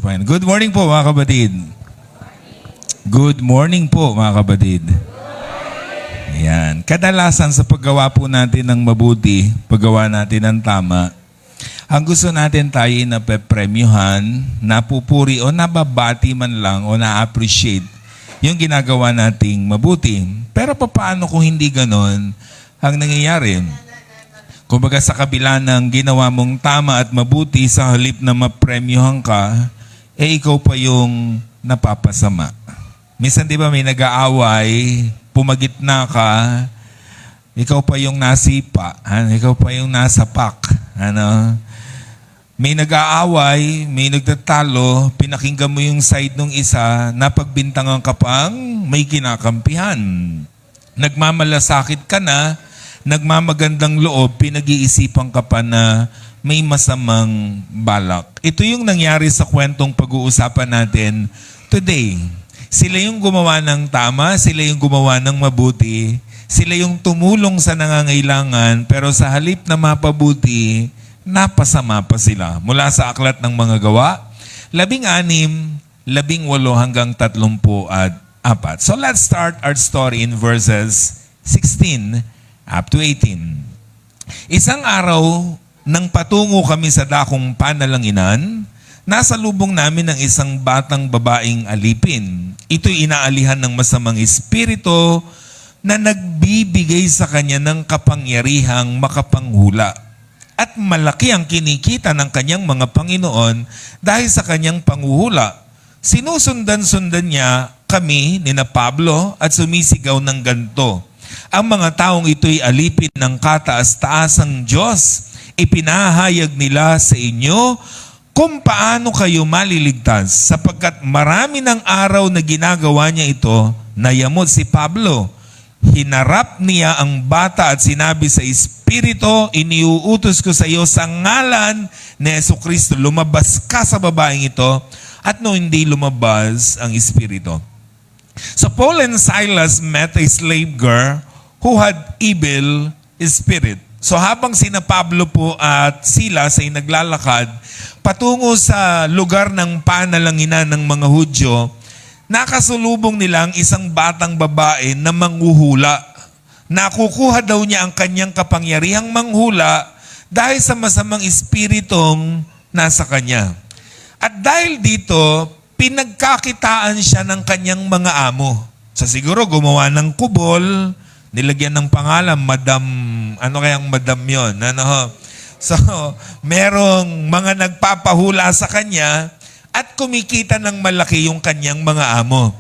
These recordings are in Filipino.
Panginoon. Good morning po mga kapatid. Good morning po mga kapatid. Ayan. Kadalasan sa paggawa po natin ng mabuti, paggawa natin ng tama, ang gusto natin tayo napepremyuhan, napupuri o nababati man lang o na-appreciate yung ginagawa nating mabuti. Pero paano kung hindi ganon ang nangyayari? Kumbaga sa kabila ng ginawa mong tama at mabuti, sa halip na mapremyuhan ka, ikaw pa yung napapasama. Minsan di ba may nag-aaway, pumagitna ka, ikaw pa yung nasipa, ikaw pa yung nasapak. May nag-aaway, may nagtatalo, pinakinggan mo yung side ng isa, napagbintangan ka pang may kinakampihan. Nagmamalasakit ka na, nagmamagandang loob, pinag-iisipan ka pa na may masamang balak. Ito yung nangyari sa kwentong pag-uusapan natin today. Sila yung gumawa ng tama, sila yung gumawa ng mabuti, sila yung tumulong sa nangangailangan, pero sa halip na mapabuti, napasama pa sila. Mula sa aklat ng mga gawa, 16, 18 hanggang 34. So let's start our story in verses 16 up to 18. Isang araw, nang patungo kami sa dakong panalanginan, nasa lubong namin ng isang batang babaeng alipin. Ito'y inaalihan ng masamang espiritu na nagbibigay sa kanya ng kapangyarihang makapanghula. At malaki ang kinikita ng kanyang mga Panginoon dahil sa kanyang panghuhula. Sinusundan-sundan niya kami ni na Pablo at sumisigaw ng ganito. Ang mga taong ito'y alipin ng kataas-taasang Diyos. Ipinahayag nila sa inyo kung paano kayo maliligtas, sapagkat marami ng araw na ginagawa niya ito. Nayamot si Pablo. Hinarap niya ang bata at sinabi sa Espiritu, iniuutos ko sa iyo sa ngalan ni Jesucristo, lumabas ka sa babaeng ito. At no hindi lumabas ang Espiritu. So Paul and Silas met a slave girl who had evil spirit. So habang sina Pablo po at Silas ay naglalakad patungo sa lugar ng panalanginan ng mga Hudyo, nakasulubong nilang isang batang babae na manghuhula. Nakukuha daw niya ang kanyang kapangyarihang manghula dahil sa masamang espiritong nasa kanya. At dahil dito, pinagkakitaan siya ng kanyang mga amo. So siguro gumawa ng kubol, nilagyan ng pangalan, Madam, ano kayang Madam yun? So, merong mga nagpapahula sa kanya at kumikita ng malaki yung kanyang mga amo.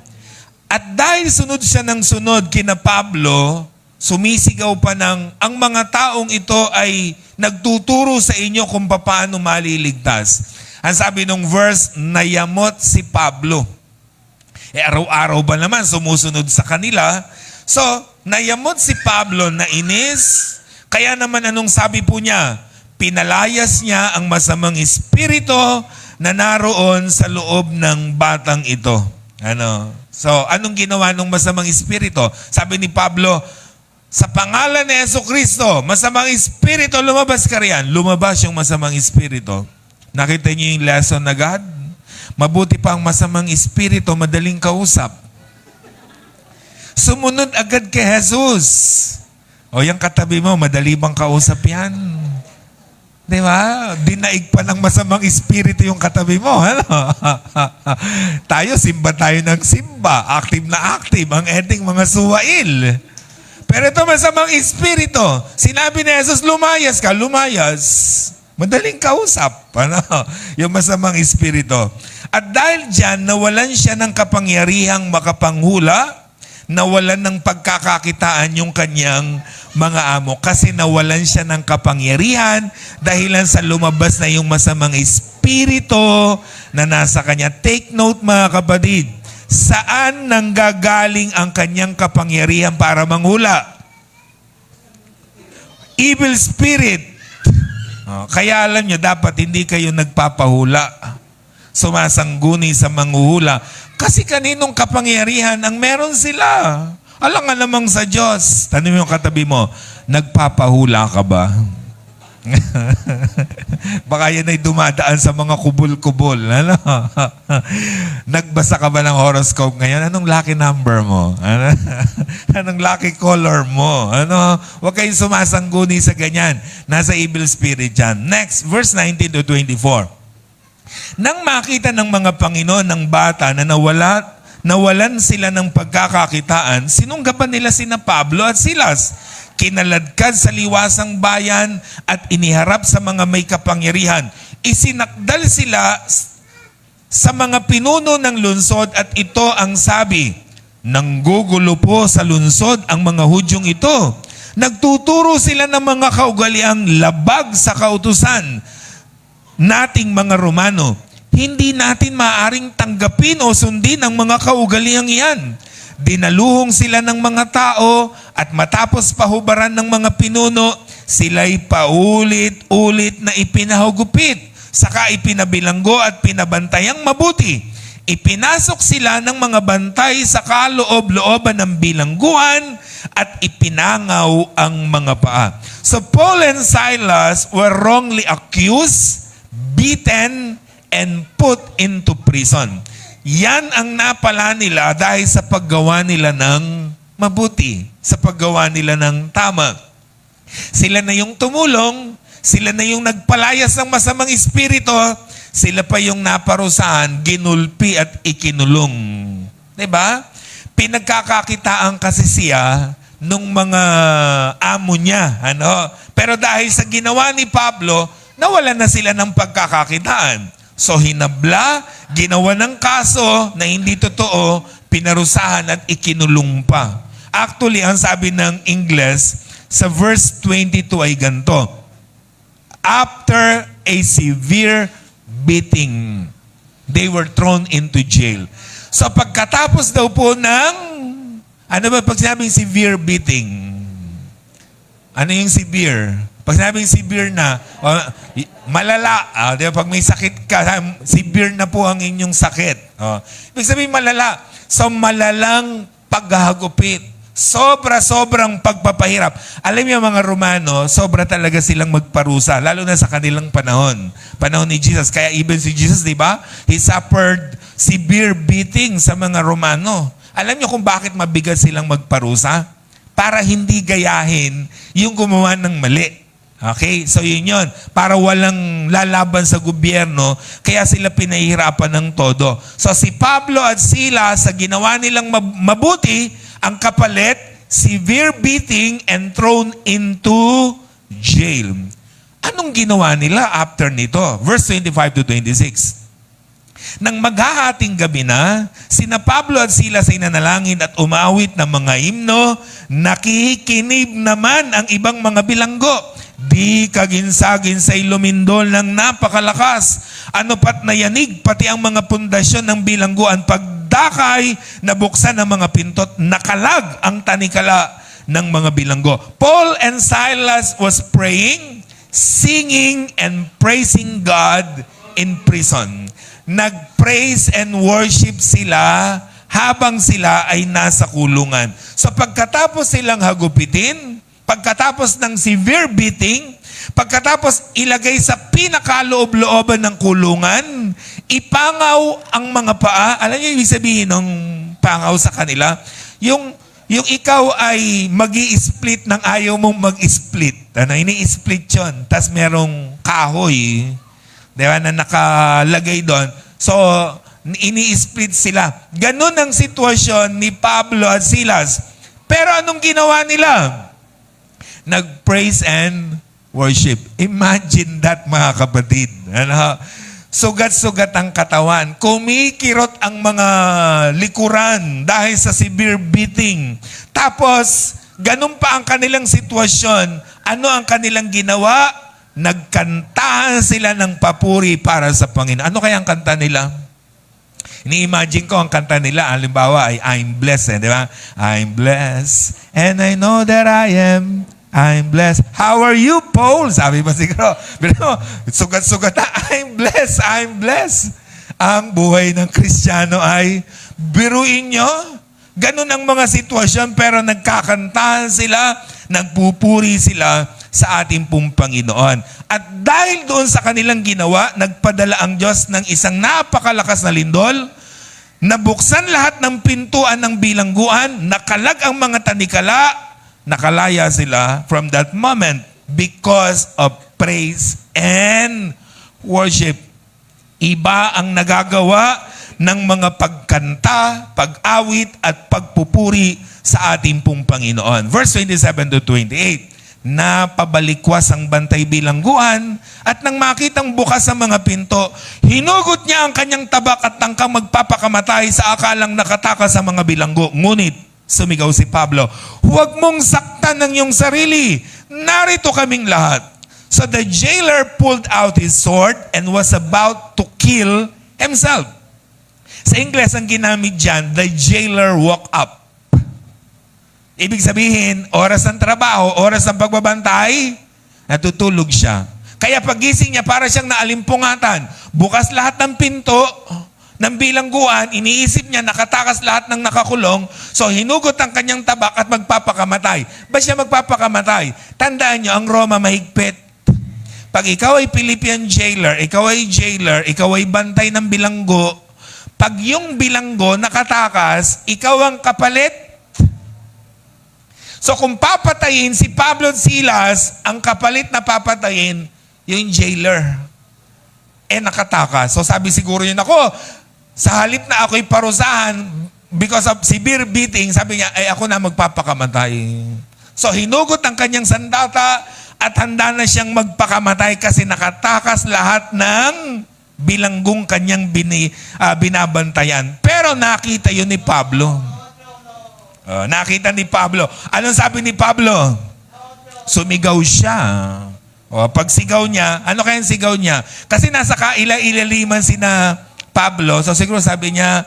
At dahil sunod siya ng sunod kina Pablo, sumisigaw pa ng, ang mga taong ito ay nagtuturo sa inyo kung paano maliligtas. Ang sabi nung verse, nayamot si Pablo. Araw-araw ba naman sumusunod sa kanila? So, nayamot si Pablo na inis, kaya naman anong sabi po niya? Pinalayas niya ang masamang espiritu na naroon sa loob ng batang ito. So, anong ginawa ng masamang espiritu? Sabi ni Pablo, sa pangalan ni Jesucristo, masamang espiritu, lumabas ka riyan. Lumabas yung masamang espiritu. Nakita niyo yung lesson na God? Mabuti pa ang masamang espiritu, madaling kausap. Sumunod agad kay Jesus. O yung katabi mo, madali bang kausap yan? Di ba? Dinaig pa ng masamang espiritu yung katabi mo. Tayo, simba tayo ng simba. Active na active. Ang ending, mga suwail. Pero ito masamang espiritu. Sinabi ni Jesus, lumayas ka, lumayas. Madaling kausap. Yung masamang espiritu. At dahil dyan, nawalan siya ng kapangyarihang makapanghula, nawalan ng pagkakakitaan yung kanyang mga amo kasi nawalan siya ng kapangyarihan dahilan sa lumabas na yung masamang espiritu na nasa kanya. Take note mga kapatid, saan nanggagaling ang kanyang kapangyarihan para manghula? Evil spirit. Kaya alam nyo, dapat hindi kayo nagpapahula, sumasangguni sa manghuhula. Kasi kaninong kapangyarihan ang meron sila? Alam nga namang sa Diyos. Tanong mo yung katabi mo, nagpapahula ka ba? Baka yan ay dumadaan sa mga kubol-kubol. Ano? Nagbasa ka ba ng horoscope ngayon? Anong lucky number mo? Ano? Anong lucky color mo? Ano? Huwag kayong sumasangguni sa ganyan. Nasa evil spirit yan. Next, verse 19 to 24. Nang makita ng mga Panginoon ng bata na nawalan sila ng pagkakakitaan, sinunggaban nila sina Pablo at Silas. Kinaladkad sa liwasang bayan at iniharap sa mga may kapangyarihan. Isinakdal sila sa mga pinuno ng lungsod at ito ang sabi, nanggugulo po sa lungsod ang mga Hudyong ito. Nagtuturo sila ng mga kaugaliang labag sa kautusan nating mga Romano. Hindi natin maaaring tanggapin o sundin ang mga kaugaliang iyan. Dinaluhong sila ng mga tao at matapos pahubaran ng mga pinuno, sila'y paulit-ulit na ipinahugupit, saka ipinabilanggo at pinabantayang mabuti. Ipinasok sila ng mga bantay sa kaloob-looban ng bilangguan at ipinangaw ang mga paa. So Paul and Silas were wrongly accused, beaten, and put into prison. Yan ang napala nila dahil sa paggawa nila ng mabuti, sa paggawa nila ng tama. Sila na yung tumulong, sila na yung nagpalayas ng masamang espiritu, sila pa yung naparusahan, ginulpi at ikinulong. Diba? Pinagkakakitaan kasi siya nung mga amo niya. Ano? Pero dahil sa ginawa ni Pablo, nawalan na sila ng pagkakakitaan. So hinabla, ginawa ng kaso na hindi totoo, pinarusahan at ikinulong pa. Actually, ang sabi ng Ingles sa verse 22 ay ganito, after a severe beating, they were thrown into jail. So pagkatapos daw po ng, ano ba pag sinabing severe beating? Ano yung severe? Pag sinabing severe na, malala, di ba? Pag may sakit ka, severe na po ang inyong sakit. Ibig sabihin malala. So malalang paghahagupit. Sobrang pagpapahirap. Alam niyo mga Romano, sobra talaga silang magparusa, lalo na sa kanilang panahon. Panahon ni Jesus. Kaya even si Jesus, di ba? He suffered severe beating sa mga Romano. Alam niyo kung bakit mabigat silang magparusa? Para hindi gayahin yung gumawa ng mali. Okay? So yun. Para walang lalaban sa gobyerno, kaya sila pinahihirapan ng todo. So si Pablo at Silas, sa ginawa nilang mabuti, ang kapalit, severe beating and thrown into jail. Anong ginawa nila after nito? Verse 25 to 26. Nang maghahating gabi na, sina Pablo at Silas ay nanalangin at umawit ng mga himno, nakikinib naman ang ibang mga bilanggo. Di kaginsagin lumindol ng napakalakas. Ano pat nayanig, pati ang mga pundasyon ng bilangguan. Pagdakay, nabuksan ang mga pintot, nakalag ang tanikala ng mga bilanggo. Paul and Silas was praying, singing, and praising God in prison. Nag-praise and worship sila habang sila ay nasa kulungan. So pagkatapos silang hagupitin, pagkatapos ng severe beating, pagkatapos ilagay sa pinakaloob-looban ng kulungan, ipangaw ang mga paa. Alam niyo ibig sabihin ng pangaw sa kanila? Yung ikaw ay magi-split ng ayaw mong mag-split. Ini-split yun. Tapos merong kahoy, di ba, na nakalagay doon. So, ini-split sila. Ganun ang sitwasyon ni Pablo at Silas. Pero anong ginawa nila? Nag-praise and worship. Imagine that, mga kapatid. Sugat-sugat ang katawan. Kumikirot ang mga likuran dahil sa severe beating. Tapos, ganun pa ang kanilang sitwasyon. Ano ang kanilang ginawa? Nagkantahan sila ng papuri para sa Panginoon. Ano kaya ang kanta nila? Ini-imagine ko ang kanta nila. Halimbawa ay I'm blessed. Di ba? I'm blessed and I know that I'm blessed. How are you, Paul? Sabi ba siguro? Pero sugat-sugat na, I'm blessed. Ang buhay ng Kristiyano ay, biruin nyo, ganun ang mga sitwasyon, pero nagkakantahan sila, nagpupuri sila sa ating pong Panginoon. At dahil doon sa kanilang ginawa, nagpadala ang Diyos ng isang napakalakas na lindol, nabuksan lahat ng pintuan ng bilangguan, nakalag ang mga tanikala, nakalaya sila from that moment because of praise and worship. Iba ang nagagawa ng mga pagkanta, pag-awit at pagpupuri sa ating pong Panginoon. Verse 27 to 28, napabalikwas ang bantay bilangguan at nang makitang bukas ang mga pinto, hinugot niya ang kanyang tabak at tangkang magpapakamatay sa akalang nakatakas sa mga bilanggo. Ngunit sumigaw si Pablo, "Huwag mong saktan ang iyong sarili. Narito kaming lahat." So the jailer pulled out his sword and was about to kill himself. Sa Ingles, ang ginamit dyan, the jailer woke up. Ibig sabihin, oras ng trabaho, oras ng pagbabantay, natutulog siya. Kaya pagising niya, para siyang naalimpungatan. Bukas lahat ng pinto ng bilangguan, iniisip niya, nakatakas lahat ng nakakulong, so hinugot ang kanyang tabak at magpapakamatay. Ba siya magpapakamatay? Tandaan niyo, ang Roma mahigpit. Pag ikaw ay Philippian jailer, ikaw ay bantay ng bilanggo, pag yung bilanggo nakatakas, ikaw ang kapalit. So kung papatayin si Pablo at Silas, ang kapalit na papatayin, yung jailer. Nakatakas. So sabi siguro yun, ako, sa halip na ako'y parusahan because of severe beating, sabi niya, ako na magpapakamatay. So hinugot ang kanyang sandata at handa na siyang magpakamatay kasi nakatakas lahat ng bilanggong kanyang binabantayan. Pero nakita yun ni Pablo. Nakita ni Pablo. Anong sabi ni Pablo? Sumigaw siya. Pag sigaw niya, ano kayang sigaw niya? Kasi nasa kaila-ilaliman sina Pablo. So siguro sabi niya,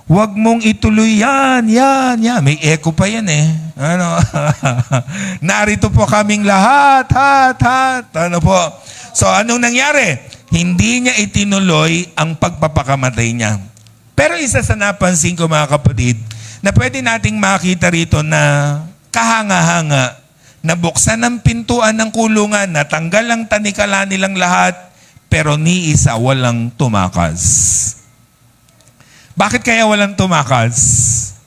"Huwag mong ituloy yan. May echo pa yan eh. Narito po kaming lahat. Ano po? So anong nangyari? Hindi niya itinuloy ang pagpapakamatay niya. Pero isa sa napansin ko, mga kapatid, na pwede nating makita rito na kahanga-hanga, nabuksan ang pintuan ng kulungan, natanggal ang tanikala nilang lahat, pero ni isa walang tumakas. Bakit kaya walang tumakas?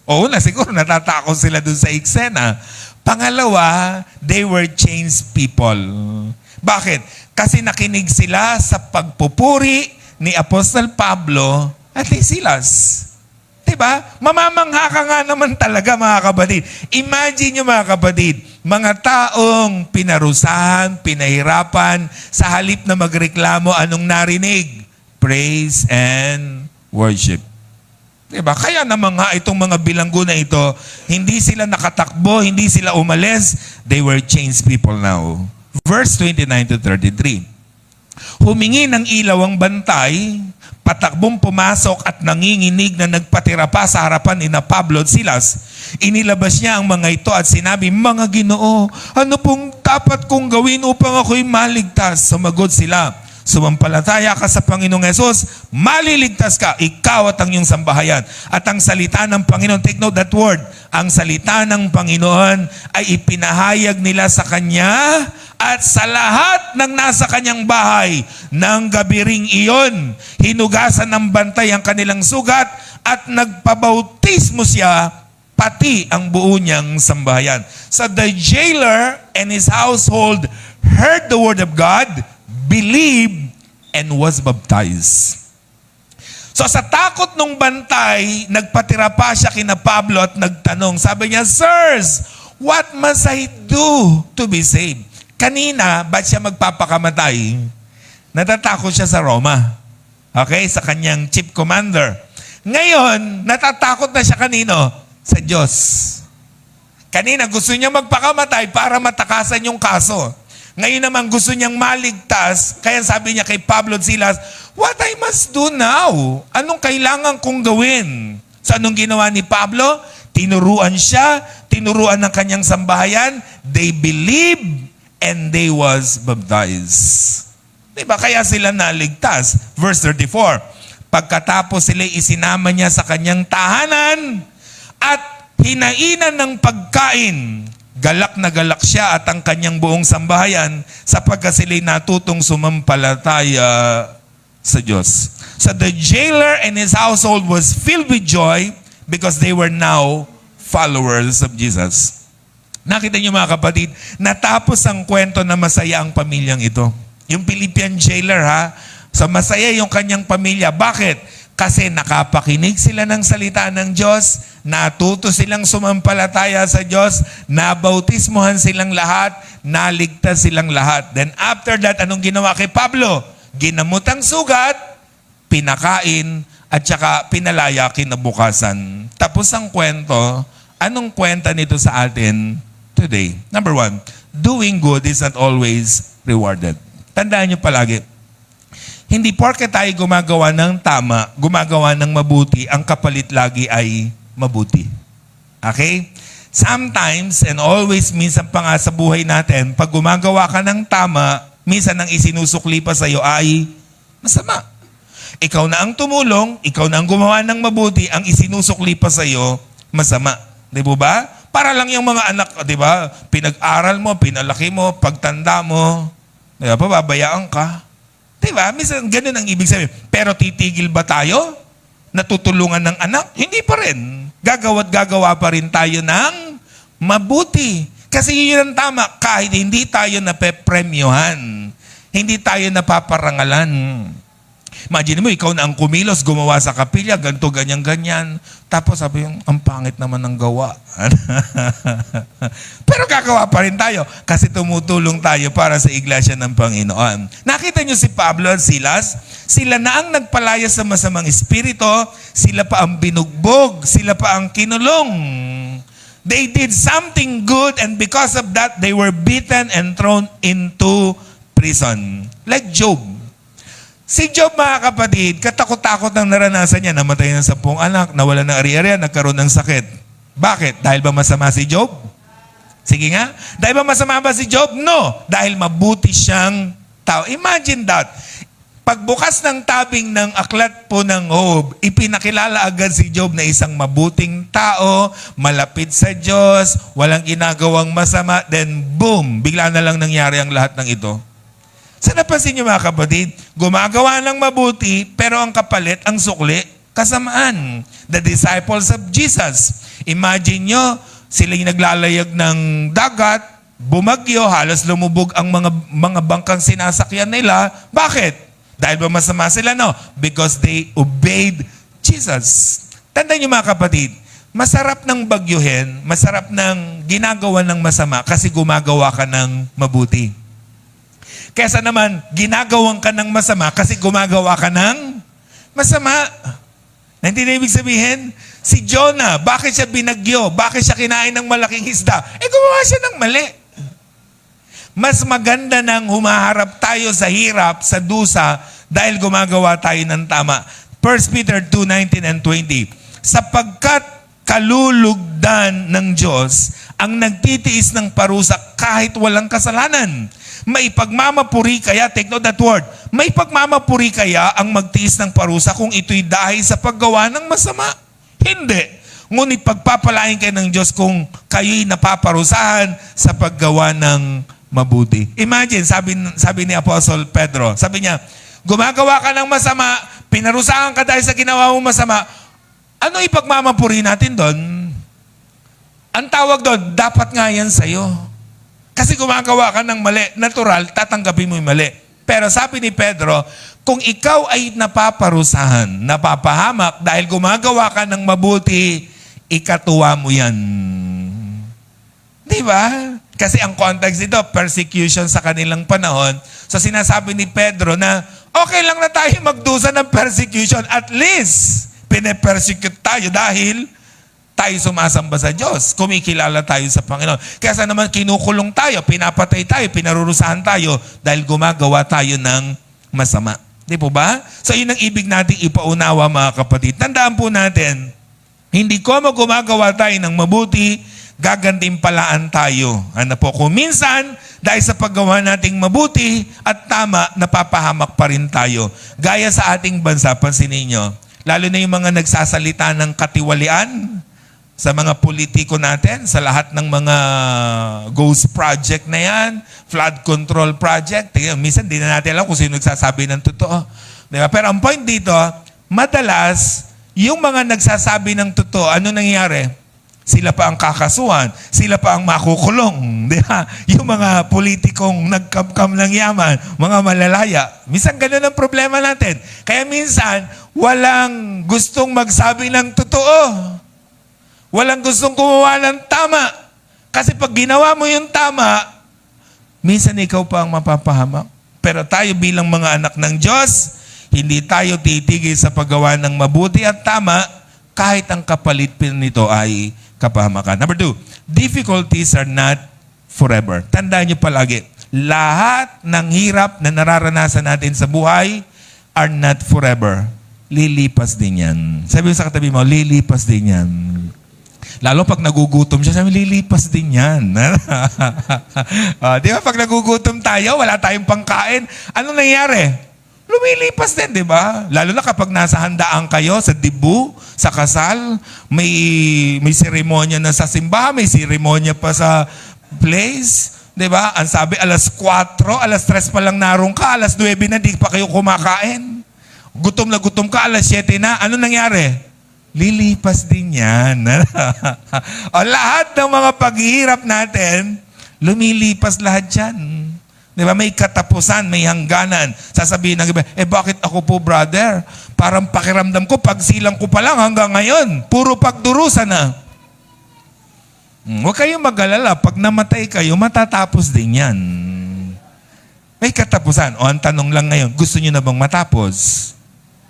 Una, siguro natatakot sila dun sa eksena. Pangalawa, they were changed people. Bakit? Kasi nakinig sila sa pagpupuri ni Apostol Pablo at ni Silas. Diba? Mamamangha ka nga naman talaga, mga kapatid. Imagine nyo, mga kapatid, mga taong pinarusahan, pinahirapan, sa halip na magreklamo, anong narinig? Praise and worship. Diba? Kaya naman nga itong mga bilanggo na ito, hindi sila nakatakbo, hindi sila umalis. They were changed people now. Verse 29 to 33. Humingi ng ilaw ang bantay, patakbong pumasok at nanginginig na nagpatira pa sa harapan ni na Pablo at Silas. Inilabas niya ang mga ito at sinabi, "Mga Ginoo, ano pong dapat kong gawin upang ako'y maligtas?" Sumagot sila, "Sumampalataya ka sa Panginoong Hesus, maliligtas ka, ikaw at ang iyong sambahayan." At ang salita ng Panginoon, take note that word, ang salita ng Panginoon ay ipinahayag nila sa kanya at sa lahat ng nasa kanyang bahay. Nang gabi ring iyon, hinugasan ng bantay ang kanilang sugat at nagpabautismo siya, pati ang buo niyang sambahayan. So the jailer and his household heard the word of God, believed, and was baptized. So sa takot ng bantay, nagpatira pa siya kina Pablo at nagtanong. Sabi niya, "Sirs, what must I do to be saved?" Kanina, ba't siya magpapakamatay? Natatakot siya sa Roma. Okay? Sa kanyang chief commander. Ngayon, natatakot na siya kanino? Sa Diyos. Kanina, gusto niya magpakamatay para matakasan yung kaso. Ngayon naman, gusto niyang maligtas. Kaya sabi niya kay Pablo at Silas, "What I must do now? Anong kailangan kong gawin?" So anong ginawa ni Pablo? Tinuruan siya, tinuruan ng kanyang sambahayan. They believed and they was baptized. Diba? Kaya sila naligtas. Verse 34, pagkatapos sila isinama niya sa kanyang tahanan at hinainan ng pagkain, Galak na galak siya at ang kanyang buong sambahayan sapagkat sila'y natutong sumampalataya sa Diyos. So the jailer and his household was filled with joy because they were now followers of Jesus. Nakita niyo mga kapatid, natapos ang kwento na masaya ang pamilyang ito. Yung Philippian jailer ha, so masaya yung kanyang pamilya. Bakit? Kasi nakapakinig sila ng salita ng Diyos, natuto silang sumampalataya sa Diyos, nabautismuhan silang lahat, naligtas silang lahat. Then after that, anong ginawa kay Pablo? Ginamot ang sugat, pinakain, at saka pinalaya kinabukasan. Tapos ang kwento, anong kwenta nito sa atin today? Number 1, doing good is not always rewarded. Tandaan niyo palagi, hindi porke tayo gumagawa ng tama, gumagawa ng mabuti, ang kapalit lagi ay mabuti. Okay? Sometimes and always, minsan pa nga sa buhay natin, pag gumagawa ka ng tama, minsan ang isinusukli pa sa iyo ay masama. Ikaw na ang tumulong, ikaw na ang gumawa ng mabuti, ang isinusukli pa sa iyo masama. Di ba? Para lang yung mga anak, di ba? Pinag-aral mo, pinalaki mo, pagtanda mo, di ba? Pababayaan ka. Diba? Minsan ganun ang ibig sabihin. Pero titigil ba tayo? Natutulungan ng anak? Hindi pa rin. Gagawa pa rin tayo ng mabuti. Kasi yun ang tama. Kahit hindi tayo napepremyohan, hindi tayo napaparangalan. Imagine mo, ikaw na ang kumilos, gumawa sa kapilya, ganito, ganyan. Tapos sabi yung, ang pangit naman ng gawa. Pero gagawa pa rin tayo kasi tumutulong tayo para sa iglesia ng Panginoon. Nakita niyo si Pablo at Silas? Sila na ang nagpalaya sa masamang espiritu, sila pa ang binugbog, sila pa ang kinulong. They did something good and because of that, they were beaten and thrown into prison. Like Job. Si Job, mga kapatid, katakot-takot ang naranasan niya. Namatay ng 10 anak, nawala ng ari-arian, nagkaroon ng sakit. Bakit? Dahil ba masama si Job? Sige nga. Dahil ba masama ba si Job? No. Dahil mabuti siyang tao. Imagine that. Pagbukas ng tabing ng aklat po ng Job, ipinakilala agad si Job na isang mabuting tao, malapit sa Diyos, walang ginagawang masama, then boom, bigla na lang nangyari ang lahat ng ito. Sa napansin niyo mga kapatid, gumagawa ng mabuti, pero ang kapalit, ang sukli, kasamaan. The disciples of Jesus. Imagine nyo, sila yung naglalayag ng dagat, bumagyo, halos lumubog ang mga bangkang sinasakyan nila. Bakit? Dahil ba masama sila? No. Because they obeyed Jesus. Tandaan niyo mga kapatid, masarap ng bagyuhin, masarap ng ginagawa ng masama kasi gumagawa ka ng mabuti. Kesa naman, ginagawan ka ng masama kasi gumagawa ka ng masama. Hindi na ibig sabihin, si Jonah, bakit siya binagyo? Bakit siya kinain ng malaking isda? Gumawa siya ng mali. Mas maganda nang humaharap tayo sa hirap, sa dusa, dahil gumagawa tayo ng tama. 1 Peter 2:19 and 20. Sapagkat kalulugdan ng Diyos ang nagtitiis ng parusa kahit walang kasalanan. May pagmamapuri kaya, take note that word, may pagmamapuri kaya ang magtiis ng parusa kung ito'y dahil sa paggawa ng masama? Hindi. Ngunit pagpapalain kayo ng Diyos kung kayo'y napaparusahan sa paggawa ng mabuti. Imagine, sabi ni Apostle Pedro, sabi niya, gumagawa ka ng masama, pinarusahan ka dahil sa ginawa mong masama, ano ipagmamapuri natin doon? Ang tawag doon, dapat nga yan sa'yo. Kasi gumagawa ka ng mali, natural, tatanggapin mo yung mali. Pero sabi ni Pedro, kung ikaw ay napaparusahan, napapahamak dahil gumagawa ka ng mabuti, ikatuwa mo yan. Di ba? Kasi ang context dito, persecution sa kanilang panahon. So sinasabi ni Pedro na, okay lang na tayo magdusa ng persecution. At least, pine-persecute tayo dahil tayo sumasamba sa Diyos. Kumikilala tayo sa Panginoon. Kaya naman kinukulong tayo, pinapatay tayo, pinarurusahan tayo dahil gumagawa tayo ng masama. Di po ba? So yun ang ibig nating ipaunawa mga kapatid. Tandaan po natin, hindi ko gumagawa tayo ng mabuti, gagantimpalaan tayo. Ano po? Kung minsan, dahil sa paggawa nating mabuti at tama, napapahamak pa rin tayo. Gaya sa ating bansa, pansinin nyo, lalo na yung mga nagsasalita ng katiwalian, sa mga politiko natin, sa lahat ng mga ghost project na yan, flood control project. Tingnan, minsan di na natin alam kung sino nagsasabi ng totoo. Diba? Pero ang point dito, madalas, yung mga nagsasabi ng totoo, ano nangyayari? Sila pa ang kakasuhan, sila pa ang makukulong. Diba? Yung mga politikong nagkamkam ng yaman, mga malalaya. Minsan ganun ang problema natin. Kaya minsan, walang gustong magsabi ng totoo. Walang gustong gumawa ng tama. Kasi pag ginawa mo yung tama, minsan ikaw pa ang mapapahamak. Pero tayo bilang mga anak ng Diyos, hindi tayo titigil sa paggawa ng mabuti at tama kahit ang kapalit nito ay kapahamakan. Number 2, difficulties are not forever. Tandaan niyo palagi, lahat ng hirap na nararanasan natin sa buhay are not forever. Lilipas din yan. Sabi mo sa katabi mo, lilipas din yan. Lalo pag nagugutom siya, sabi, lilipas din yan. Di ba? Pag nagugutom tayo, wala tayong pangkain, anong nangyari? Lumilipas din, di ba? Lalo na kapag nasa handaan kayo, sa dibu, sa kasal, may seremonya na sa simbahan, may seremonya pa sa place, di ba? Ang sabi, alas 4, alas 3 pa lang narong ka, alas 9 na, di pa kayo kumakain. Gutom na gutom ka, alas 7 na, ano nangyari? Lilipas din yan. O lahat ng mga paghihirap natin, lumilipas lahat yan. Di ba? May katapusan, may hangganan. Sasabihin ng iba, bakit ako po, brother? Parang pakiramdam ko, pagsilang ko pa lang hanggang ngayon. Puro pagdurusa na. Huwag kayong mag-alala. Pag namatay kayo, matatapos din yan. May katapusan. O ang tanong lang ngayon, gusto nyo na bang matapos?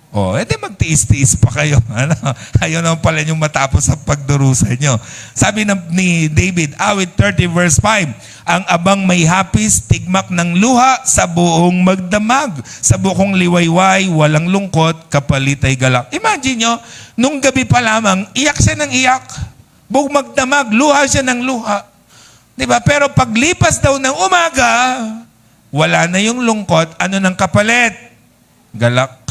Edi magtiis-tiis pa kayo. Ayaw naman pala yung matapos sa pagdurusa nyo. Sabi ni David, awit 30 verse 5, ang abang may hapis, tigmak ng luha, sa buong magdamag. Sa bukong liwayway, walang lungkot, kapalit ay galak. Imagine nyo, nung gabi pa lamang, iyak siya ng iyak. Buong magdamag, luha siya ng luha. Diba? Pero paglipas daw ng umaga, wala na yung lungkot, ano ng kapalit? Galak.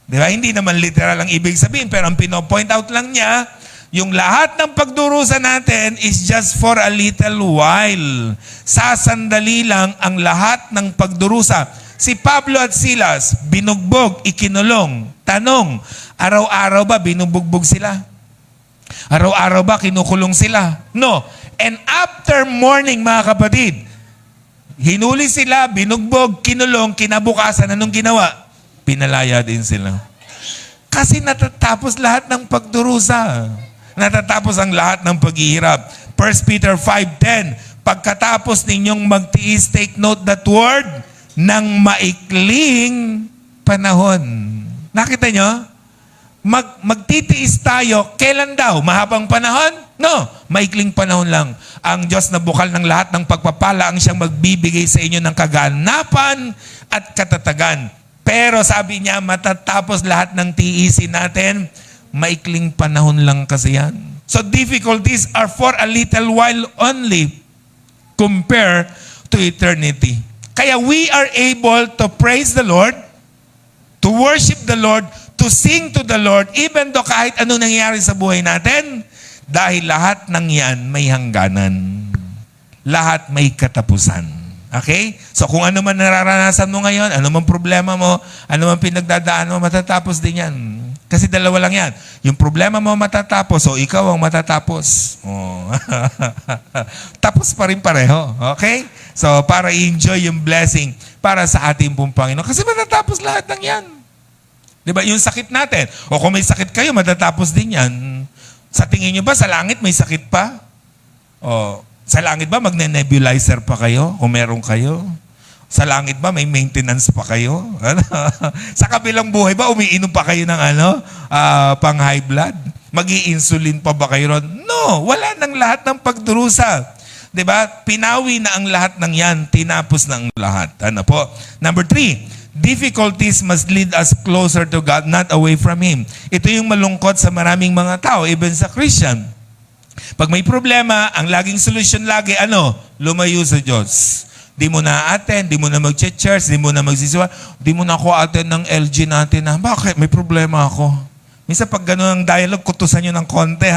Diba? Hindi naman literal ang ibig sabihin, pero ang pino-point out lang niya, yung lahat ng pagdurusa natin is just for a little while. Sasandali lang ang lahat ng pagdurusa. Si Pablo at Silas, binugbog, ikinulong. Tanong, araw-araw ba binubugbog sila? Araw-araw ba kinukulong sila? No. And after morning, mga kapatid, hinuli sila, binugbog, kinulong, kinabukasan, anong ginawa? Pinalaya din sila. Kasi natatapos lahat ng pagdurusa. Natatapos ang lahat ng paghihirap. 1 Peter 5:10, pagkatapos ninyong magtiis, take note that word, ng maikling panahon. Nakita nyo? Magtitiis tayo, kailan daw? Mahabang panahon? No, maikling panahon lang. Ang Diyos na bukal ng lahat ng pagpapala ang siyang magbibigay sa inyo ng kaganapan at katatagan. Pero sabi niya, matatapos lahat ng tiisin natin, maikling panahon lang kasi yan. So difficulties are for a little while only compared to eternity. Kaya we are able to praise the Lord, to worship the Lord, to sing to the Lord, even though kahit anong nangyayari sa buhay natin, dahil lahat ng yan may hangganan. Lahat may katapusan. Okay? So kung ano man nararanasan mo ngayon, ano man problema mo, ano man pinagdadaan mo, matatapos din yan. Kasi dalawa lang yan. Yung problema mo matatapos, o ikaw ang matatapos. Oh. Tapos pa rin pareho. Okay? So para i-enjoy yung blessing para sa ating pong Panginoon. Kasi matatapos lahat ng yan. Diba? Yung sakit natin. O kung may sakit kayo, matatapos din yan. Sa tingin nyo ba, sa langit may sakit pa? O, sa langit ba magne-nebulizer pa kayo kung meron kayo? Sa langit ba may maintenance pa kayo? Sa kabilang buhay ba umiinom pa kayo ng pang high blood? Magi-insulin pa ba kayo ron? No, wala nang lahat ng pagdurusa. 'Di ba? Pinawi na ang lahat ng 'yan, tinapos na ang lahat. Ano po? Number 3, difficulties must lead us closer to God, not away from Him. Ito yung malungkot sa maraming mga tao, even sa Christian. Pag may problema, ang laging solusyon lagi, lumayo sa Diyos. Di mo na attend, di mo na mag-church, di mo na magsisiwa, di mo na ako attend ng LG natin na, bakit? May problema ako. Minsan pag gano'n ang dialogue, kutusan nyo ng konti,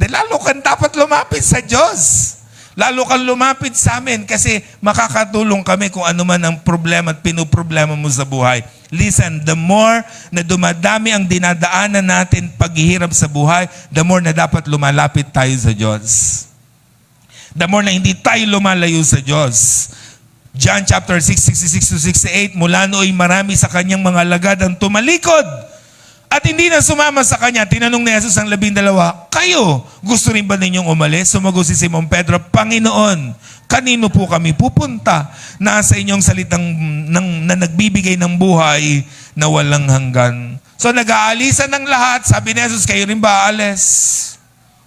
lalo kang dapat lumapit sa Diyos. Lalo kang lumapit sa amin kasi makakatulong kami kung ano man ang problema at pinuproblema mo sa buhay. Listen, the more na dumadami ang dinadaanan natin paghihirap sa buhay, the more na dapat lumalapit tayo sa Diyos. The more na hindi tayo lumalayo sa Diyos. John chapter 6:66-68, mula nooy marami sa kanyang mga alagad ang tumalikod at hindi na sumama sa kanya. Tinanong ni Jesus ang 12, kayo, gusto rin ba ninyong umalis? Sumagot si Simon Pedro, Panginoon, kanino po kami pupunta? Nasa inyong salitang na nagbibigay ng buhay na walang hanggan. So nag-aalisan ng lahat. Sabi ni Jesus, kayo rin ba aalis?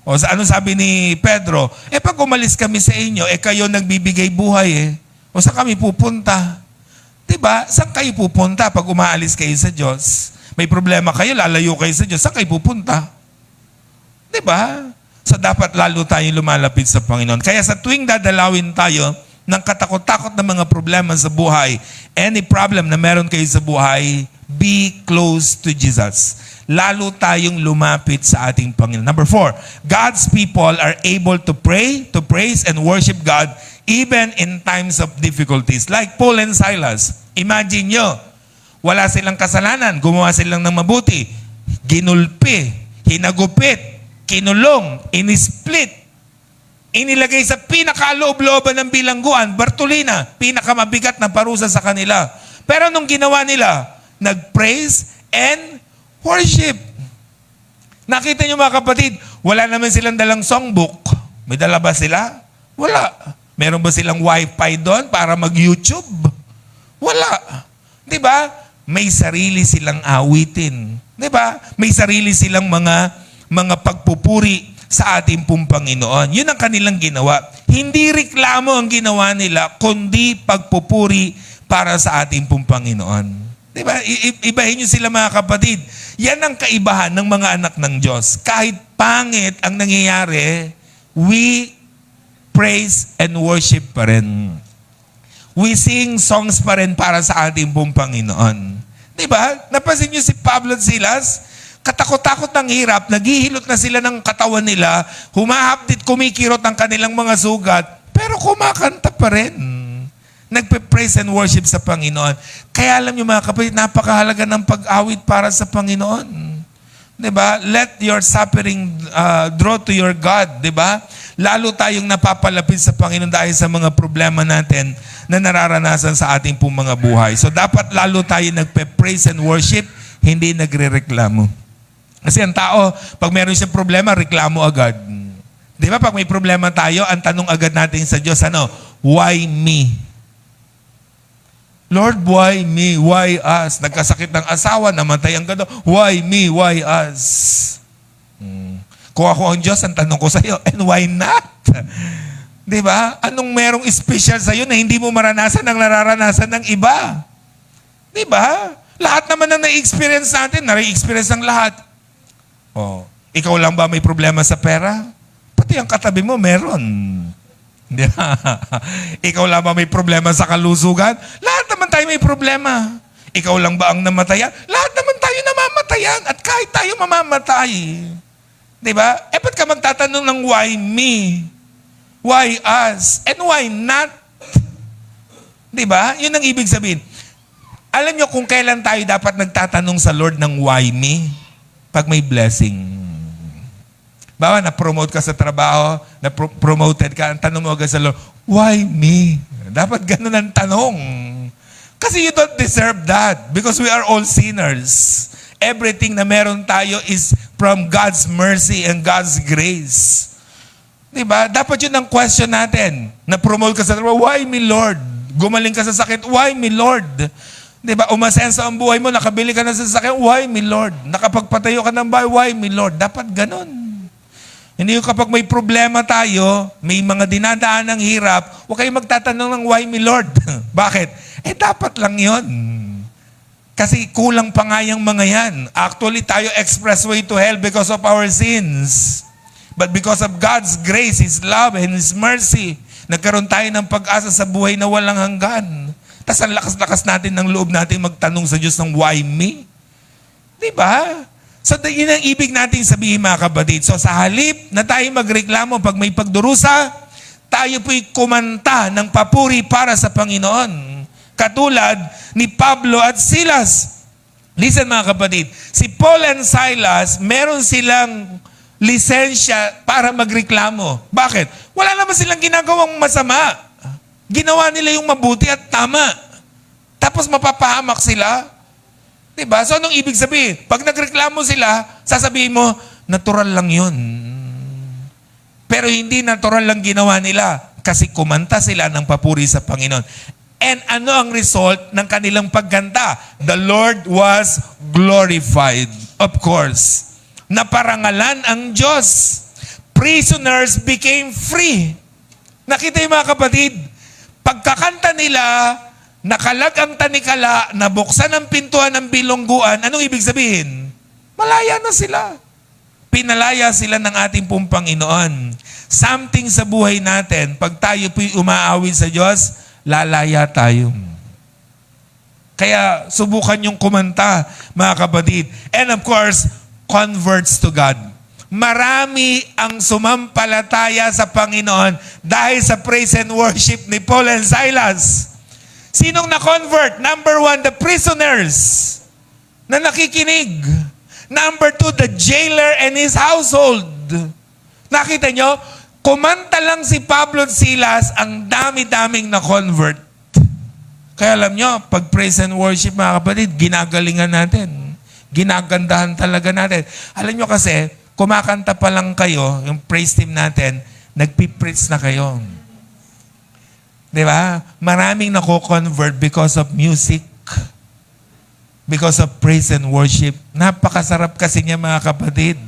O ano sabi ni Pedro? Pag umalis kami sa inyo, kayo nagbibigay buhay O saan kami pupunta? Diba? Saan kayo pupunta pag umaalis kayo sa Diyos? May problema kayo, lalayo kayo sa Diyos, saan kayo pupunta? Diba? So dapat lalo tayong lumalapit sa Panginoon. Kaya sa tuwing dadalawin tayo ng katakot-takot na mga problema sa buhay, any problem na meron kayo sa buhay, be close to Jesus. Lalo tayong lumapit sa ating Panginoon. Number 4, God's people are able to pray, to praise, and worship God even in times of difficulties. Like Paul and Silas. Imagine nyo, wala silang kasalanan, gumawa silang ng mabuti, ginulpi, hinagupit, kinulong, inisplit, inilagay sa pinakaloob-looban ng bilangguan, Bartolina, pinakamabigat na parusa sa kanila. Pero nung ginawa nila, nag-praise and worship. Nakita nyo mga kapatid, wala naman silang dalang songbook. May dala ba sila? Wala. Meron ba silang wifi doon para mag-YouTube? Wala. Diba? May sarili silang awitin. Diba? May sarili silang mga pagpupuri sa ating pong Panginoon. Yun ang kanilang ginawa. Hindi reklamo ang ginawa nila, kundi pagpupuri para sa ating pong Panginoon. Diba? Ibahin nyo sila mga kapatid. Yan ang kaibahan ng mga anak ng Diyos. Kahit pangit ang nangyayari, we praise and worship pa rin. We sing songs pa rin para sa ating pong Panginoon. Diba? Napansin niyo si Pablo at Silas? Katakot-takot ng hirap, naghihilot na sila ng katawan nila, humahapdit, kumikirot ang kanilang mga sugat, pero kumakanta pa rin. Nagpe-praise and worship sa Panginoon. Kaya alam niyo mga kapatid, napakahalaga ng pag-awit para sa Panginoon. Diba? Let your suffering draw to your God. Diba? Lalo tayong napapalapit sa Panginoon dahil sa mga problema natin na nararanasan sa ating pong mga buhay. So dapat lalo tayo nagpe-praise and worship, hindi nagre-reklamo. Kasi ang tao, pag meron siyang problema, reklamo agad. Di ba? Pag may problema tayo, ang tanong agad natin sa Diyos, why me? Lord, why me? Why us? Nagkasakit ng asawa, namatay ang gado. Why me? Why us? Kung ako ang Diyos, ang tanong ko sa iyo, and why not? Di ba? Anong merong special sa iyo na hindi mo maranasan ang nararanasan ng iba? Di ba? Lahat naman ang na-experience natin, na-experience ng lahat. Oh, ikaw lang ba may problema sa pera? Pati ang katabi mo meron. Di ba? Ikaw lang ba may problema sa kalusugan? Lahat naman tayo may problema. Ikaw lang ba ang namatayan? Lahat naman tayo namamatayan at kahit tayo mamamatay. Di ba? Ba't ka magtatanong ng why me? Why us? And why not? Di ba? Yun ang ibig sabihin. Alam nyo kung kailan tayo dapat nagtatanong sa Lord ng why me? Pag may blessing. Bawa, na-promote ka sa trabaho, na-promoted ka, ang tanong mo agad sa Lord, why me? Dapat ganun ang tanong. Kasi you don't deserve that because we are all sinners. Everything na meron tayo is from God's mercy and God's grace. Diba? Dapat yun ang question natin. Na-promote ka sa trabaho, why me Lord? Gumaling ka sa sakit, why me Lord? Diba? Umasenso ang buhay mo, nakabili ka na sa sasakyan, why me Lord? Nakapagpatayo ka ng bahay, why me Lord? Dapat ganun. Hindi yung kapag may problema tayo, may mga dinadaan ng hirap, huwag kayong magtatanong ng why me Lord? Bakit? Dapat lang yun. Kasi kulang pa nga yung mga yan. Actually, tayo expressway to hell because of our sins. But because of God's grace, His love, and His mercy, nagkaroon tayo ng pag-asa sa buhay na walang hanggan. Tapos ang lakas-lakas natin ng loob natin magtanong sa Diyos ng why me? Diba? So, yun ang ibig nating sabihin mga kapatid. So, sa halip na tayo magreklamo pag may pagdurusa, tayo po'y kumanta ng papuri para sa Panginoon. Katulad ni Pablo at Silas. Listen mga kapatid, si Paul and Silas, meron silang lisensya para magreklamo. Bakit? Wala naman silang ginagawang masama. Ginawa nila yung mabuti at tama. Tapos mapapahamak sila. Diba? So anong ibig sabihin? Pag nagreklamo sila, sasabihin mo, natural lang yun. Pero hindi natural lang ginawa nila kasi kumanta sila ng papuri sa Panginoon. And ano ang result ng kanilang pagkanta? The Lord was glorified. Of course. Naparangalan ang Diyos. Prisoners became free. Nakita yung mga kapatid, pagkakanta nila, nakalag ang tanikala, nabuksan ang pintuan ng bilongguan, anong ibig sabihin? Malaya na sila. Pinalaya sila ng ating pong Panginoon. Something sa buhay natin, pag tayo po'y umaawi sa Diyos, lalaya tayo. Kaya subukan yung kumanta, mga kapatid. And of course, converts to God. Marami ang sumampalataya sa Panginoon dahil sa praise and worship ni Paul and Silas. Sinong na-convert? Number 1, the prisoners na nakikinig. Number 2, the jailer and his household. Nakita nyo? Kumanta lang si Pablo at Silas, ang dami-daming na-convert. Kaya alam nyo, pag praise and worship mga kapatid, ginagalingan natin. Ginagandahan talaga natin. Alam nyo kasi, kumakanta pa lang kayo, yung praise team natin, nagpipreach na kayo. Di ba? Maraming nako-convert because of music. Because of praise and worship. Napakasarap kasi niya mga kapatid.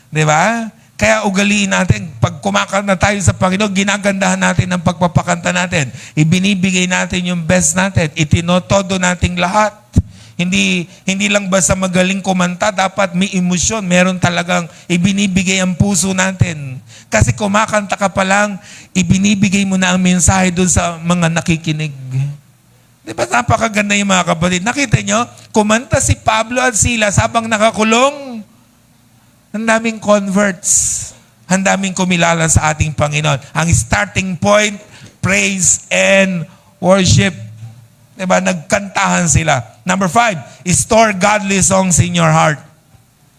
Di ba? Kaya ugaliin natin, pag kumakanta tayo sa Panginoon, ginagandahan natin ang pagpapakanta natin. Ibinibigay natin yung best natin. Itinotodo nating lahat. Hindi lang basta magaling kumanta, dapat may emosyon. Meron talagang ibinibigay ang puso natin. Kasi kumakanta ka pa lang, ibinibigay mo na ang mensahe doon sa mga nakikinig. Di ba napakaganda yung mga kapatid? Nakita nyo, kumanta si Pablo at Silas habang nakakulong. Ang daming converts. Ang daming kumilala sa ating Panginoon. Ang starting point, praise and worship. Diba? Nagkantahan sila. Number 5, store godly songs in your heart.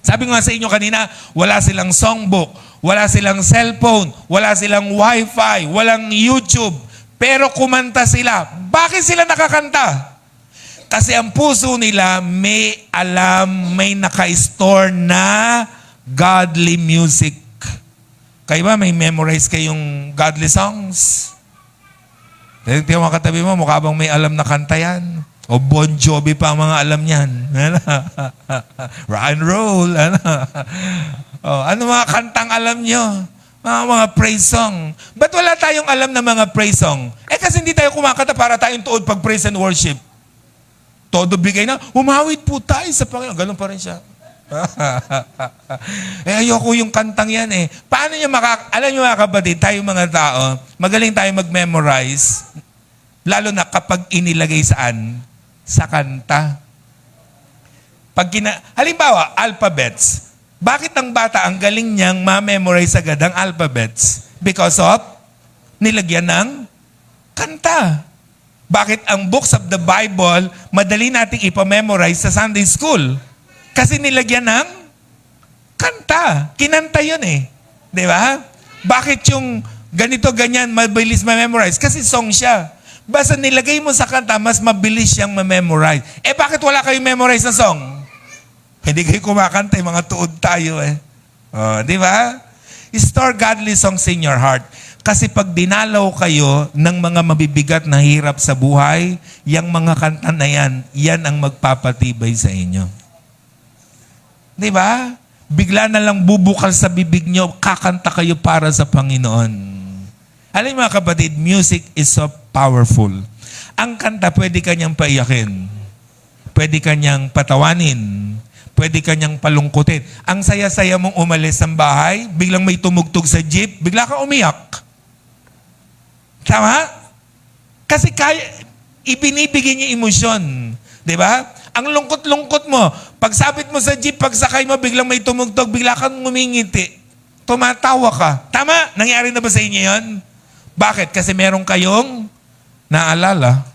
Sabi ko nga sa inyo kanina, wala silang songbook, wala silang cellphone, wala silang wifi, walang YouTube. Pero kumanta sila. Bakit sila nakakanta? Kasi ang puso nila may alam, may naka-store na godly music. Kayo ba may memorize kayong godly songs? Tingnan mo katabi mo, mukha bang may alam na kanta yan? O Bon Jovi pa ang mga alam niyan. Rock and roll. Ano mga kantang alam nyo? Mga praise song. Ba't wala tayong alam na mga praise song? Kasi hindi tayo kumakanta para tayong tuod pag praise and worship. Todo bigay na, umawit po tayo sa Panginoon. Ganun pa rin siya. Ayoko yung kantang yan eh. Paano nyo alam nyo mga kapatid, tayo mga tao, magaling tayo mag-memorize, lalo na kapag inilagay saan? Sa kanta. Halimbawa, alphabets. Bakit ang bata ang galing niyang ma-memorize agad ang alphabets? Because of nilagyan ng kanta. Bakit ang books of the Bible madali nating ipamemorize sa Sunday school? Kasi nilagyan ng kanta. Kinanta yun eh. Di ba? Bakit yung ganito, ganyan, mabilis ma-memorize? Kasi song siya. Basta nilagay mo sa kanta, mas mabilis siyang ma-memorize. Bakit wala kayong memorize na song? Hindi kayo kumakanta, mga tuod tayo eh. Di ba? Store godly songs in your heart. Kasi pag dinalaw kayo ng mga mabibigat na hirap sa buhay, yung mga kanta na yan ang magpapatibay sa inyo. Di ba? Bigla na lang bubukal sa bibig nyo, kakanta kayo para sa Panginoon. Alam mo mga kapatid, music is so powerful. Ang kanta, pwede kanyang paiyakin. Pwede kanyang patawanin. Pwede kanyang palungkutin. Ang saya-saya mong umalis ng bahay, biglang may tumugtog sa jeep, bigla ka umiyak. Tama? Kasi ibinibigay niya emosyon. Di ba? Ang lungkot-lungkot mo, Pagsabit mo sa jeep, pagsakay mo, biglang may tumugtog, bigla kang ngumingiti. Tumatawa ka. Tama? Nangyari na ba sa inyo yun? Bakit? Kasi meron kayong naalala.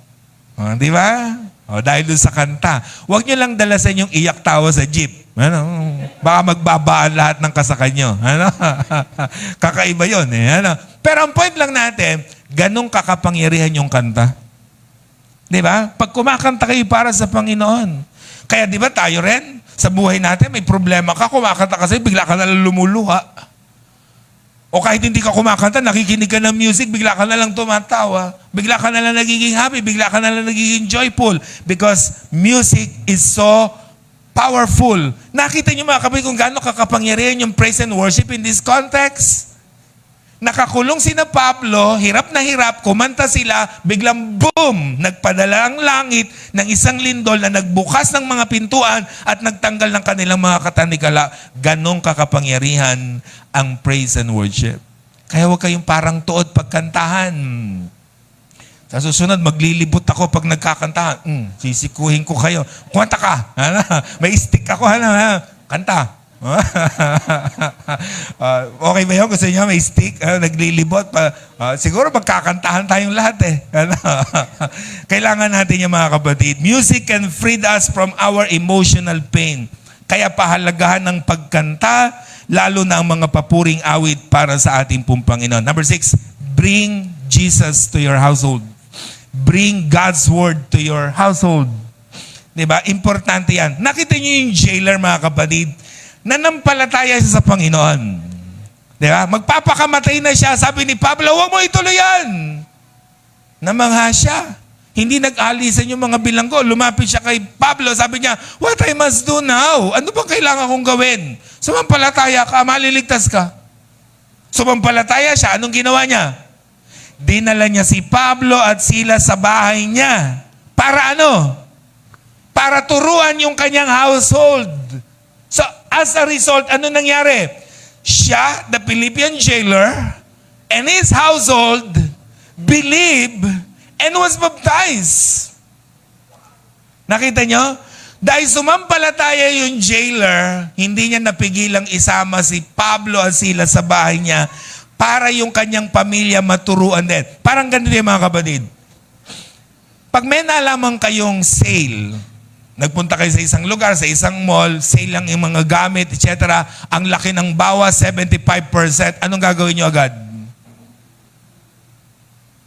Di ba? Dahil dun sa kanta. Huwag nyo lang dalasan yung iyak tawa sa jeep. Ano? Baka magbabaan lahat ng kasakay nyo. Ano? Kakaiba yun eh. Ano? Pero ang point lang natin, ganong kakapangyarihan yung kanta. Di ba? Pag kumakanta kayo para sa Panginoon. Kaya di ba tayo rin, sa buhay natin, may problema ka, kumakanta kasi bigla ka nalang lumuluha. O kahit hindi ka kumakanta, nakikinig ka ng music, bigla ka nalang tumatawa. Bigla ka nalang nagiging happy, bigla ka nalang nagiging joyful. Because music is so powerful. Nakita niyo mga kapatid kung gaano kakapangyarihan yung praise and worship in this context? Nakakulong sina Pablo, hirap na hirap, kumanta sila, biglang boom! Nagpadala ang langit ng isang lindol na nagbukas ng mga pintuan at nagtanggal ng kanilang mga katanikala. Ganong kakapangyarihan ang praise and worship. Kaya huwag kayong parang tuod pagkantahan. Sa susunod, maglilibot ako pag nagkakantahan. Sisikuhin ko kayo. Kumanta ka. May stick ako. Kanta. Okay ba yun? Gusto niya may stick? Naglilibot pa. Siguro magkakantahan tayong lahat eh. Kailangan natin yung mga kapatid. Music can free us from our emotional pain. Kaya pahalagahan ng pagkanta, lalo na ang mga papuring awit para sa ating pong Panginoon. Number 6, bring Jesus to your household. Bring God's word to your household. Diba? Importante yan. Nakita niyo yung jailer, mga kapatid, nanampalataya siya sa Panginoon. Diba? Magpapakamatay na siya. Sabi ni Pablo, huwag mo ituloy yan. Namangha siya. Hindi nag-alisan yung mga bilanggo. Lumapit siya kay Pablo. Sabi niya, what I must do now? Ano bang kailangan kong gawin? Sumampalataya ka, maliligtas ka. Sumampalataya siya. Anong ginawa niya? Dinala niya si Pablo at sila sa bahay niya. Para ano? Para turuan yung kanyang household. So, as a result, ano nangyari? Siya, the Philippian jailer, and his household believed and was baptized. Nakita nyo? Dahil sumampalataya yung jailer, hindi niya napigilang isama si Pablo at sila sa bahay niya para yung kanyang pamilya maturuan din. Parang ganito yung mga kapatid. Pag may nalaman kayong sale, nagpunta kayo sa isang lugar, sa isang mall, sale lang yung mga gamit, etc. Ang laki ng bawas, 75%. Anong gagawin nyo agad?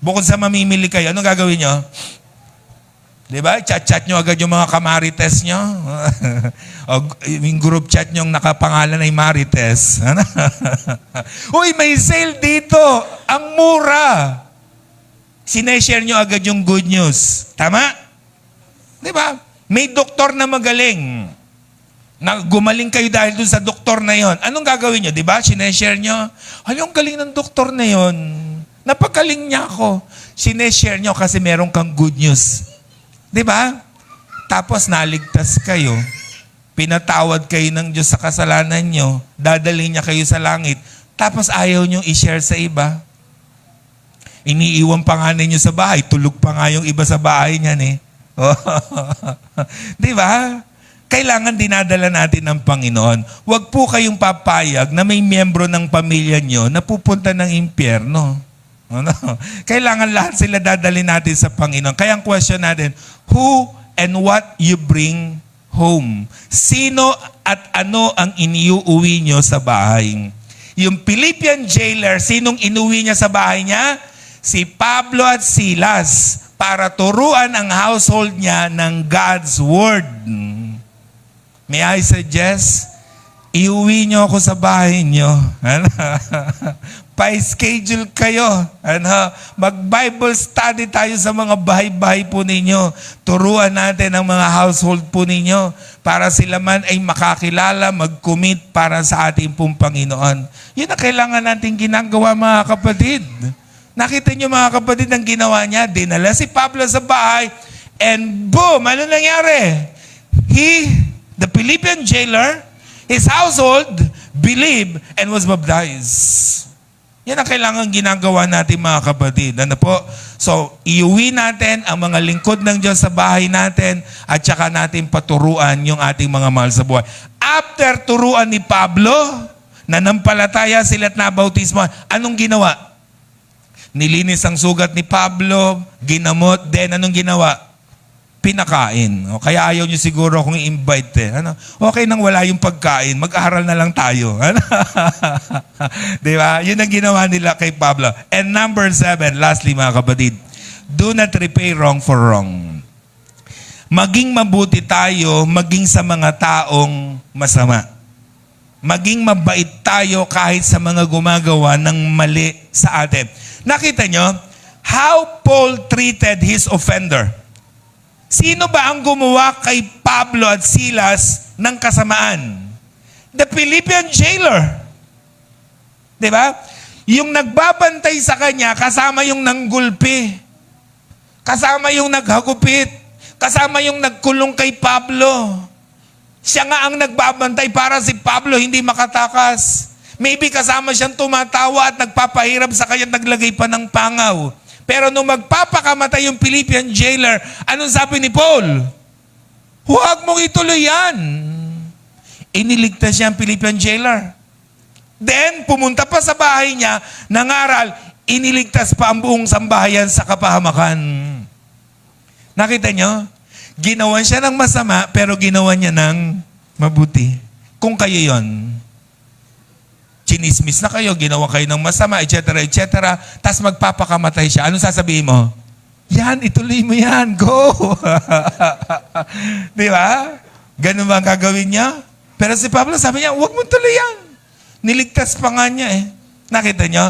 Bukod sa mamimili kayo, anong gagawin nyo? Diba? Chat-chat nyo agad yung mga kamarites nyo. O yung group chat nyo nakapangalan ay Marites. Uy, may sale dito. Ang mura. Sineshare nyo agad yung good news. Tama? Diba? May doktor na magaling. Na gumaling kayo dahil dun sa doktor na yon. Anong gagawin nyo? Diba? Sineshare nyo. Ang galing ng doktor na yon. Napagaling niya ako. Sineshare nyo kasi meron kang good news. Diba? Tapos naligtas kayo. Pinatawad kayo ng Diyos sa kasalanan nyo. Dadalhin niya kayo sa langit. Tapos ayaw nyo i-share sa iba. Iniiwan pa nga ninyo sa bahay. Tulog pa nga yung iba sa bahay niyan eh. Diba? Kailangan dinadala natin ng Panginoon. Huwag po kayong papayag na may miyembro ng pamilya nyo na pupunta ng impyerno. Kailangan lahat sila dadalhin natin sa Panginoon. Kaya ang question natin, who and what you bring home? Sino at ano ang iniuuwi nyo sa bahay? Yung Philippian jailer, sinong inuwi niya sa bahay niya? Si Pablo at Silas, para turuan ang household niya ng God's Word. May I suggest, iuwi nyo ako sa bahay nyo. Pa-schedule kayo. Mag-Bible study tayo sa mga bahay-bahay po ninyo. Turuan natin ang mga household po ninyo para sila man ay makakilala, mag-commit para sa ating pong Panginoon. Yun ang kailangan natin ginagawa, mga kapatid. Nakita niyo mga kapatid ang ginawa niya. Dinala si Pablo sa bahay and boom! Ano nangyari? The Philippian jailer, his household, believed and was baptized. Yan ang kailangan ginagawa natin mga kapatid. Ano po? So, iuwi natin ang mga lingkod ng Diyos sa bahay natin at saka natin paturuan yung ating mga mahal sa buhay. After turuan ni Pablo, nanampalataya sila at nabautismo, anong ginawa? Nilinis ang sugat ni Pablo, ginamot, then anong ginawa? Pinakain. O, kaya ayaw nyo siguro kung i-invite eh. Ano? Okay nang wala yung pagkain, mag-aaral na lang tayo. Ano? Di ba? Yun ang ginawa nila kay Pablo. And number 7, lastly mga kapatid, do not repay wrong for wrong. Maging mabuti tayo, maging sa mga taong masama. Maging mabait tayo kahit sa mga gumagawa ng mali sa atin. Nakita nyo, how Paul treated his offender. Sino ba ang gumawa kay Pablo at Silas ng kasamaan? The Philippian jailer. Diba? Yung nagbabantay sa kanya, kasama yung nanggulpi. Kasama yung naghagupit. Kasama yung nagkulong kay Pablo. Siya nga ang nagbabantay para si Pablo hindi makatakas. Maybe kasama siyang tumatawa at nagpapahirap sa kanya, naglagay pa ng pangaw. Pero nung magpapakamatay yung Philippian jailer, anong sabi ni Paul? Huwag mong ituloy yan. Iniligtas siya ang Philippian jailer. Then, pumunta pa sa bahay niya, nangaral, iniligtas pa ang buong sambahayan sa kapahamakan. Nakita nyo? Ginawan siya ng masama, pero ginawa niya ng mabuti. Kung kayo yon, chinismis na kayo, ginawa kayo ng masama, etc., etc., tas magpapakamatay siya. Anong sasabihin mo? Yan, ituloy mo yan. Go! Di ba? Ganun ba ang gagawin niya? Pero si Pablo sabi niya, huwag mo tuloy yan. Niligtas pa nga niya eh. Nakita niyo?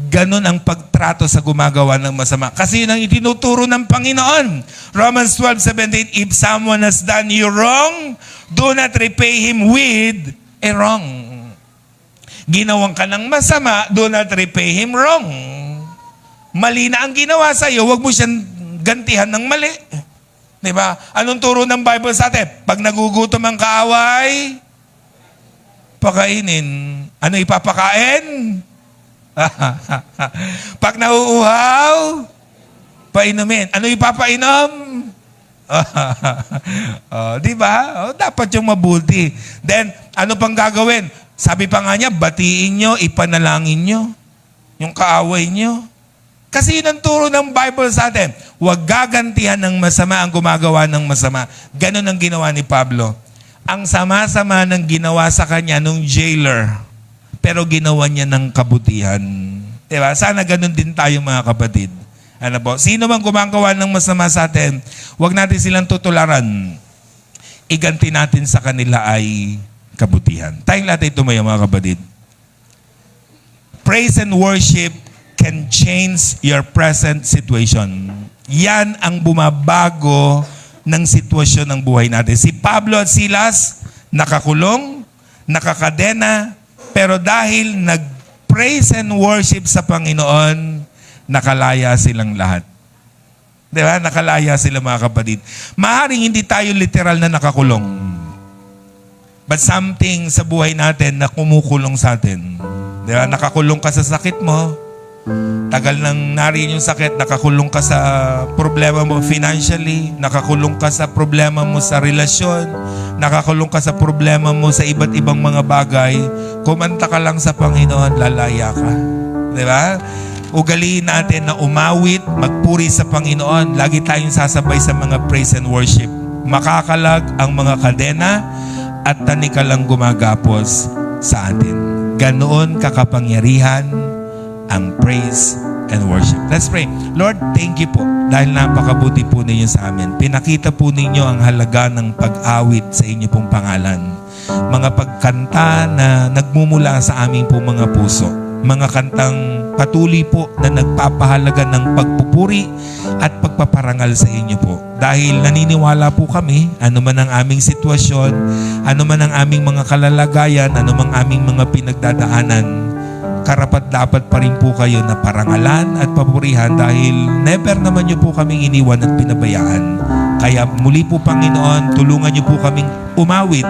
Ganun ang pagtrato sa gumagawa ng masama. Kasi yun ang itinuturo ng Panginoon. Romans 12:17, if someone has done you wrong, do not repay him with a wrong. Ginawang ka ng masama, do not repay him wrong. Mali na ang ginawa sa iyo, huwag mo siyang gantihan ng mali. Diba? Anong turo ng Bible sa atin? Pag nagugutom ang kaaway, pakainin. Ano ipapakain? Pag nauuhaw, painumin. Ano ipapainom? Diba? Dapat yung mabuti. Then, ano pang gagawin? Sabi pa nga niya, batiin nyo, ipanalangin nyo yung kaaway nyo. Kasi yun ang turo ng Bible sa atin. Huwag gagantihan ng masama ang gumagawa ng masama. Ganon ang ginawa ni Pablo. Ang sama-sama ng ginawa sa kanya nung jailer, pero ginawa niya ng kabutihan. Diba? Sana ganon din tayo mga kapatid. Ano po? Sino mang gumagawa ng masama sa atin, huwag natin silang tutularan. Iganti natin sa kanila ay kabutihan. Tayong lahat ay tumayo mga kapatid. Praise and worship can change your present situation. Yan ang bumabago ng sitwasyon ng buhay natin. Si Pablo at Silas, nakakulong, nakakadena, pero dahil nag-praise and worship sa Panginoon, nakalaya silang lahat. Diba? Nakalaya sila mga kapatid. Maaaring hindi tayo literal na nakakulong. But something sa buhay natin na kumukulong sa atin. Diba? Nakakulong ka sa sakit mo. Tagal nang nariyan yung sakit, nakakulong ka sa problema mo financially, nakakulong ka sa problema mo sa relasyon, nakakulong ka sa problema mo sa iba't ibang mga bagay. Kumanta ka lang sa Panginoon, lalaya ka. Diba? Ugaliin natin na umawit, magpuri sa Panginoon. Lagi tayong sasabay sa mga praise and worship. Makakalag ang mga kadena at tanikalang gumagapos sa atin. Ganoon kakapangyarihan ang praise and worship. Let's pray. Lord, thank you po dahil napakabuti po ninyo sa amin. Pinakita po ninyo ang halaga ng pag-awit sa inyo pong pangalan. Mga pagkanta na nagmumula sa aming po mga puso. Mga kantang patuloy po na nagpapahalaga ng pagpupuri at pagpaparangal sa inyo po. Dahil naniniwala po kami, ano man ang aming sitwasyon, ano man ang aming mga kalalagayan, ano man aming mga pinagdadaanan, karapat-dapat pa rin po kayo na parangalan at papurihan dahil never naman nyo po kaming iniwan at pinabayaan. Kaya muli po Panginoon, tulungan nyo po kaming umawit,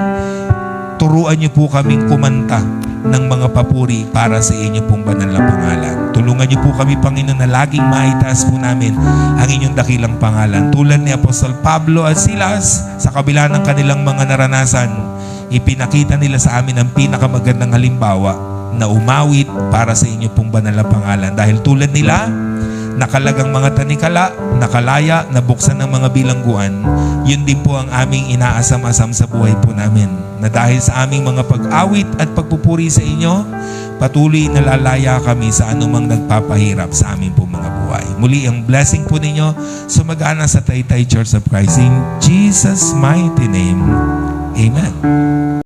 turuan nyo po kaming kumanta ng mga papuri para sa inyo pong banal na pangalan. Tulungan niyo po kami, Panginoon, na laging maitaas po namin ang inyong dakilang pangalan. Tulad ni Apostol Pablo at Silas, sa kabila ng kanilang mga naranasan, ipinakita nila sa amin ang pinakamagandang halimbawa na umawit para sa inyo pong banal na pangalan. Dahil tulad nila, nakalagang mga tanikala, nakalaya, nabuksan ng mga bilangguan, yun din po ang aming inaasam-asam sa buhay po namin. Na dahil sa aming mga pag-awit at pagpupuri sa inyo, patuloy na lalaya kami sa anumang nagpapahirap sa aming po mga buhay. Muli, ang blessing po ninyo sumagana sa Taytay Church of Christ. In Jesus' mighty name, Amen.